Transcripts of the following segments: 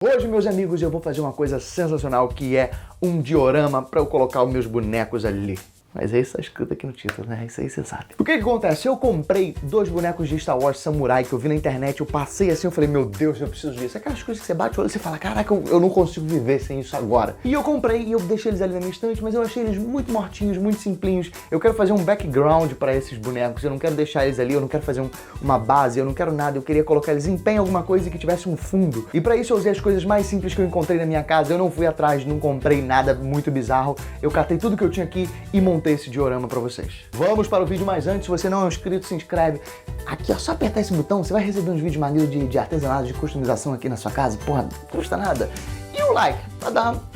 Hoje, meus amigos, eu vou fazer uma coisa sensacional que é um diorama para eu colocar os meus bonecos ali. Mas é isso que tá escrito aqui no título, né? Isso aí você sabe. O que acontece? Eu comprei 2 bonecos de Star Wars Samurai que eu vi na internet, eu passei assim, eu falei, meu Deus, eu preciso disso. Aquelas coisas que você bate o olho e você fala, caraca, eu não consigo viver sem isso agora. E eu comprei e eu deixei eles ali na minha estante, mas eu achei eles muito mortinhos, muito simplinhos. Eu quero fazer um background para esses bonecos, eu não quero deixar eles ali, eu não quero fazer uma base, eu não quero nada, eu queria colocar eles em pé em alguma coisa e que tivesse um fundo. E para isso eu usei as coisas mais simples que eu encontrei na minha casa, eu não fui atrás, não comprei nada muito bizarro, eu catei tudo que eu tinha aqui e montei esse diorama para vocês. Vamos para o vídeo, mas antes, se você não é inscrito, se inscreve. Aqui, ó, só apertar esse botão, você vai receber uns vídeos maneiros de artesanato, de customização aqui na sua casa. Porra, não custa nada. E o like, pra dar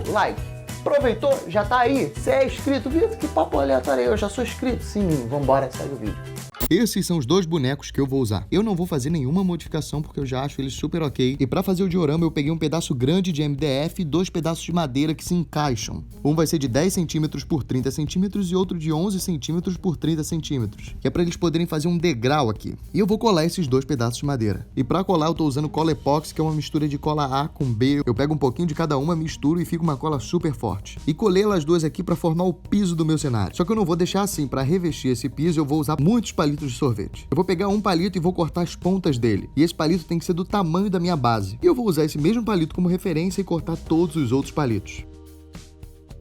like. Aproveitou? Já tá aí? Você é inscrito? Vitor, que papo aleatório aí, eu já sou inscrito. Sim, vambora, segue o vídeo. Esses são os 2 bonecos que eu vou usar. Eu não vou fazer nenhuma modificação porque eu já acho eles super ok. E pra fazer o diorama eu peguei um pedaço grande de MDF e 2 pedaços de madeira que se encaixam. Um vai ser de 10 centímetros por 30 centímetros e outro de 11 centímetros por 30 centímetros. Que é pra eles poderem fazer um degrau aqui. E eu vou colar esses 2 pedaços de madeira. E pra colar eu tô usando cola epóxi, que é uma mistura de cola A com B. Eu pego um pouquinho de cada uma, misturo e fica uma cola super forte. E colei elas 2 aqui pra formar o piso do meu cenário. Só que eu não vou deixar assim. Pra revestir esse piso eu vou usar muitos palitos de sorvete. Eu vou pegar um palito e vou cortar as pontas dele. E esse palito tem que ser do tamanho da minha base. E eu vou usar esse mesmo palito como referência e cortar todos os outros palitos.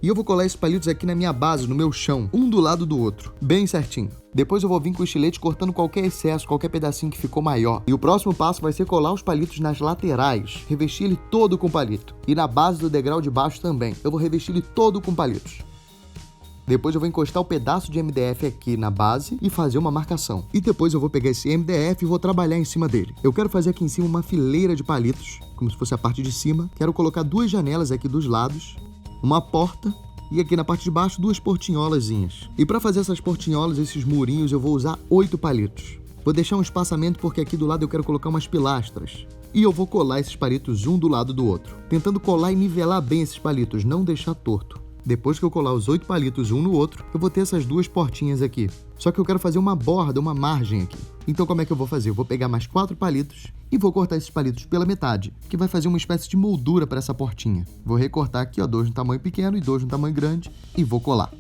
E eu vou colar esses palitos aqui na minha base, no meu chão, um do lado do outro, bem certinho. Depois eu vou vir com o estilete cortando qualquer excesso, qualquer pedacinho que ficou maior. E o próximo passo vai ser colar os palitos nas laterais, revestir ele todo com palito. E na base do degrau de baixo também, eu vou revestir ele todo com palitos. Depois eu vou encostar o pedaço de MDF aqui na base e fazer uma marcação. E depois eu vou pegar esse MDF e vou trabalhar em cima dele. Eu quero fazer aqui em cima uma fileira de palitos, como se fosse a parte de cima. Quero colocar 2 janelas aqui dos lados, uma porta e aqui na parte de baixo 2 portinholazinhas. E para fazer essas portinholas, esses murinhos, eu vou usar 8 palitos. Vou deixar um espaçamento porque aqui do lado eu quero colocar umas pilastras. E eu vou colar esses palitos um do lado do outro, tentando colar e nivelar bem esses palitos, não deixar torto. Depois que eu colar os 8 palitos um no outro, eu vou ter essas 2 portinhas aqui. Só que eu quero fazer uma borda, uma margem aqui. Então como é que eu vou fazer? Eu vou pegar mais 4 palitos e vou cortar esses palitos pela metade, que vai fazer uma espécie de moldura para essa portinha. Vou recortar aqui, ó, 2 no tamanho pequeno e 2 no tamanho grande e vou colar.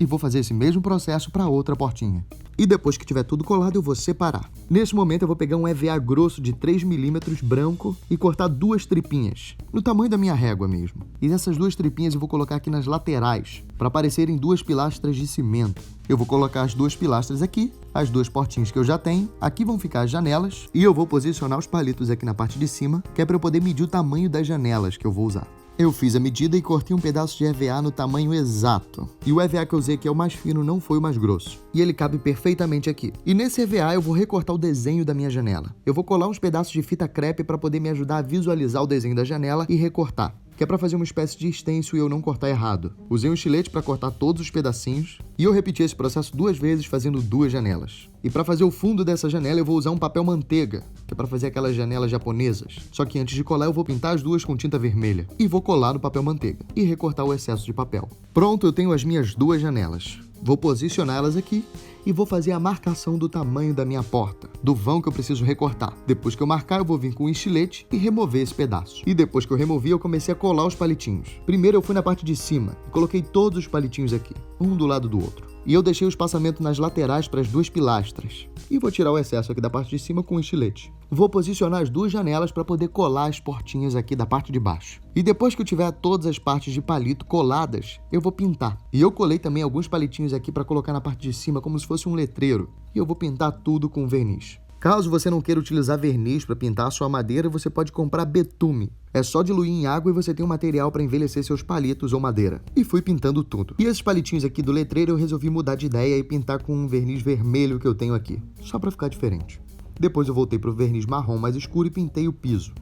E vou fazer esse mesmo processo para outra portinha. E depois que tiver tudo colado, eu vou separar. Nesse momento, eu vou pegar um EVA grosso de 3 milímetros branco e cortar 2 tripinhas, no tamanho da minha régua mesmo. E essas 2 tripinhas eu vou colocar aqui nas laterais, para aparecerem 2 pilastras de cimento. Eu vou colocar as 2 pilastras aqui, as 2 portinhas que eu já tenho, aqui vão ficar as janelas, e eu vou posicionar os palitos aqui na parte de cima, que é para eu poder medir o tamanho das janelas que eu vou usar. Eu fiz a medida e cortei um pedaço de EVA no tamanho exato. E o EVA que eu usei aqui é o mais fino, não foi o mais grosso. E ele cabe perfeitamente aqui. E nesse EVA eu vou recortar o desenho da minha janela. Eu vou colar uns pedaços de fita crepe para poder me ajudar a visualizar o desenho da janela e recortar, que é para fazer uma espécie de stencil e eu não cortar errado. Usei um estilete para cortar todos os pedacinhos e eu repeti esse processo 2 vezes fazendo 2 janelas. E para fazer o fundo dessa janela eu vou usar um papel manteiga, que é para fazer aquelas janelas japonesas. Só que antes de colar eu vou pintar as 2 com tinta vermelha e vou colar no papel manteiga e recortar o excesso de papel. Pronto, eu tenho as minhas 2 janelas. Vou posicioná-las aqui e vou fazer a marcação do tamanho da minha porta, do vão que eu preciso recortar. Depois que eu marcar, eu vou vir com um estilete e remover esse pedaço. E depois que eu removi, eu comecei a colar os palitinhos. Primeiro eu fui na parte de cima e coloquei todos os palitinhos aqui, um do lado do outro. E eu deixei o espaçamento nas laterais para as 2 pilastras. E vou tirar o excesso aqui da parte de cima com um estilete. Vou posicionar as 2 janelas para poder colar as portinhas aqui da parte de baixo. E depois que eu tiver todas as partes de palito coladas, eu vou pintar. E eu colei também alguns palitinhos aqui para colocar na parte de cima como se fosse um letreiro. E eu vou pintar tudo com verniz. Caso você não queira utilizar verniz para pintar a sua madeira, você pode comprar betume. É só diluir em água e você tem um material para envelhecer seus palitos ou madeira. E fui pintando tudo. E esses palitinhos aqui do letreiro eu resolvi mudar de ideia e pintar com um verniz vermelho que eu tenho aqui, só para ficar diferente. Depois eu voltei para o verniz marrom mais escuro e pintei o piso.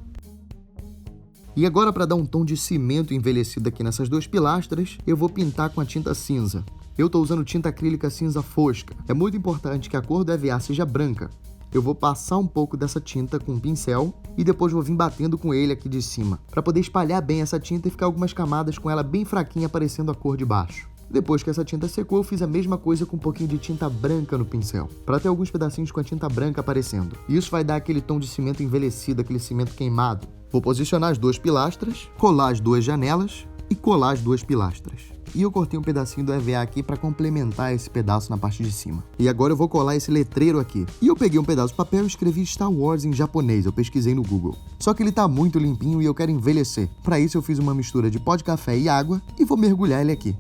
E agora, para dar um tom de cimento envelhecido aqui nessas 2 pilastras, eu vou pintar com a tinta cinza. Eu estou usando tinta acrílica cinza fosca. É muito importante que a cor do EVA seja branca. Eu vou passar um pouco dessa tinta com um pincel e depois vou vir batendo com ele aqui de cima, para poder espalhar bem essa tinta e ficar algumas camadas com ela bem fraquinha aparecendo a cor de baixo. Depois que essa tinta secou, eu fiz a mesma coisa com um pouquinho de tinta branca no pincel, para ter alguns pedacinhos com a tinta branca aparecendo. E isso vai dar aquele tom de cimento envelhecido, aquele cimento queimado. Vou posicionar as duas pilastras, colar as duas janelas e colar as duas pilastras. E eu cortei um pedacinho do EVA aqui para complementar esse pedaço na parte de cima. E agora eu vou colar esse letreiro aqui. E eu peguei um pedaço de papel e escrevi Star Wars em japonês, eu pesquisei no Google. Só que ele tá muito limpinho e eu quero envelhecer. Para isso eu fiz uma mistura de pó de café e água e vou mergulhar ele aqui.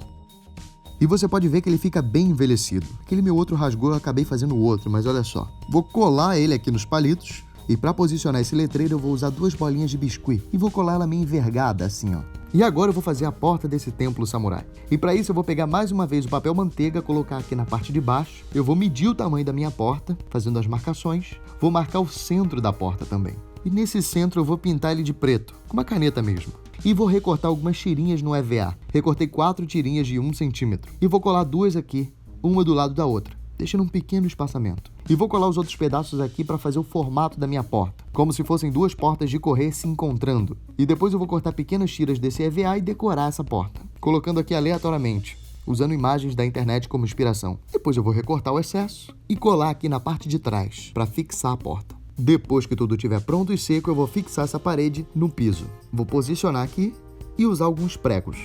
E você pode ver que ele fica bem envelhecido. Aquele meu outro rasgou, eu acabei fazendo outro, mas olha só. Vou colar ele aqui nos palitos. E para posicionar esse letreiro eu vou usar 2 bolinhas de biscuit e vou colar ela meio envergada assim, ó. E agora eu vou fazer a porta desse templo samurai. E para isso eu vou pegar mais uma vez o papel manteiga, colocar aqui na parte de baixo. Eu vou medir o tamanho da minha porta, fazendo as marcações. Vou marcar o centro da porta também. E nesse centro eu vou pintar ele de preto, com uma caneta mesmo. E vou recortar algumas tirinhas no EVA. Recortei 4 tirinhas de 1 centímetro. E vou colar 2 aqui, uma do lado da outra, deixando um pequeno espaçamento. E vou colar os outros pedaços aqui para fazer o formato da minha porta, como se fossem 2 portas de correr se encontrando. E depois eu vou cortar pequenas tiras desse EVA e decorar essa porta, colocando aqui aleatoriamente, usando imagens da internet como inspiração. Depois eu vou recortar o excesso e colar aqui na parte de trás, para fixar a porta. Depois que tudo estiver pronto e seco, eu vou fixar essa parede no piso. Vou posicionar aqui e usar alguns pregos.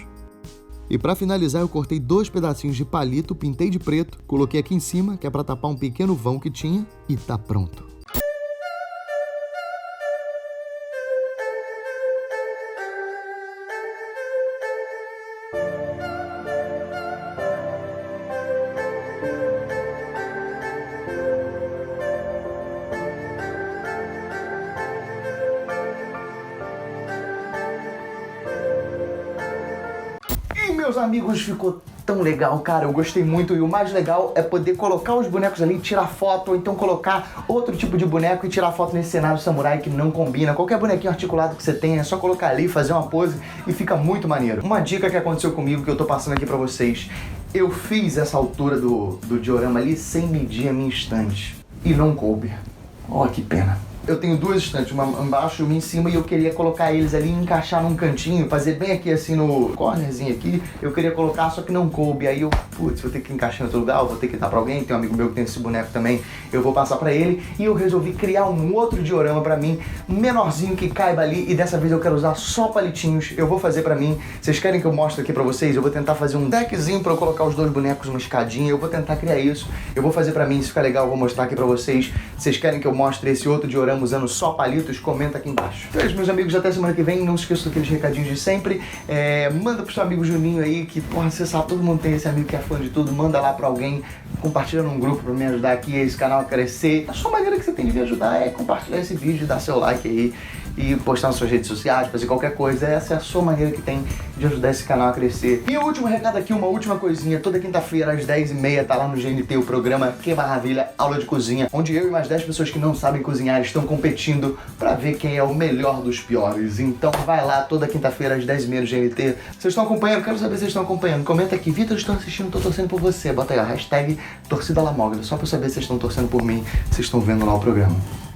E para finalizar eu cortei 2 pedacinhos de palito, pintei de preto, coloquei aqui em cima, que é para tapar um pequeno vão que tinha, e tá pronto. Meus amigos, ficou tão legal, cara, eu gostei muito. E o mais legal é poder colocar os bonecos ali, tirar foto, ou então colocar outro tipo de boneco e tirar foto nesse cenário samurai que não combina. Qualquer bonequinho articulado que você tenha, é só colocar ali, fazer uma pose e fica muito maneiro. Uma dica que aconteceu comigo, que eu tô passando aqui pra vocês: eu fiz essa altura do diorama ali sem medir a minha estante e não coube. Ó, que pena. Eu tenho 2 estantes, uma embaixo e uma em cima, e eu queria colocar eles ali e encaixar num cantinho, fazer bem aqui assim no cornerzinho aqui. Eu queria colocar, só que não coube. Aí eu, putz, vou ter que encaixar em outro lugar, vou ter que dar pra alguém. Tem um amigo meu que tem esse boneco também, eu vou passar pra ele. E eu resolvi criar um outro diorama pra mim, menorzinho, que caiba ali. E dessa vez eu quero usar só palitinhos. Eu vou fazer pra mim. Vocês querem que eu mostre aqui pra vocês? Eu vou tentar fazer um deckzinho pra eu colocar os 2 bonecos, uma escadinha. Eu vou tentar criar isso. Eu vou fazer pra mim, se ficar legal eu vou mostrar aqui pra vocês. Vocês querem que eu mostre esse outro diorama usando só palitos? Comenta aqui embaixo. Então é isso, meus amigos, até semana que vem. Não se esqueça daqueles recadinhos de sempre. Manda pro seu amigo Juninho aí, que, porra, você sabe, todo mundo tem esse amigo que é fã de tudo. Manda lá pra alguém, compartilha num grupo pra me ajudar aqui, esse canal a crescer. A sua maneira que você tem de me ajudar é compartilhar esse vídeo, dar seu like aí e postar nas suas redes sociais, fazer qualquer coisa. Essa é a sua maneira que tem de ajudar esse canal a crescer. E o último recado aqui, uma última coisinha. Toda quinta-feira às 10h30 tá lá no GNT o programa Que Maravilha, Aula de Cozinha, onde eu e mais 10 pessoas que não sabem cozinhar estão competindo pra ver quem é o melhor dos piores. Então vai lá toda quinta-feira às 10h30 no GNT. Vocês estão acompanhando? Quero saber se vocês estão acompanhando. Comenta aqui: Vitor, estou assistindo, tô torcendo por você. Bota aí, ó, hashtag Torcida Lamógrafo, só pra eu saber se vocês estão torcendo por mim, se vocês estão vendo lá o programa.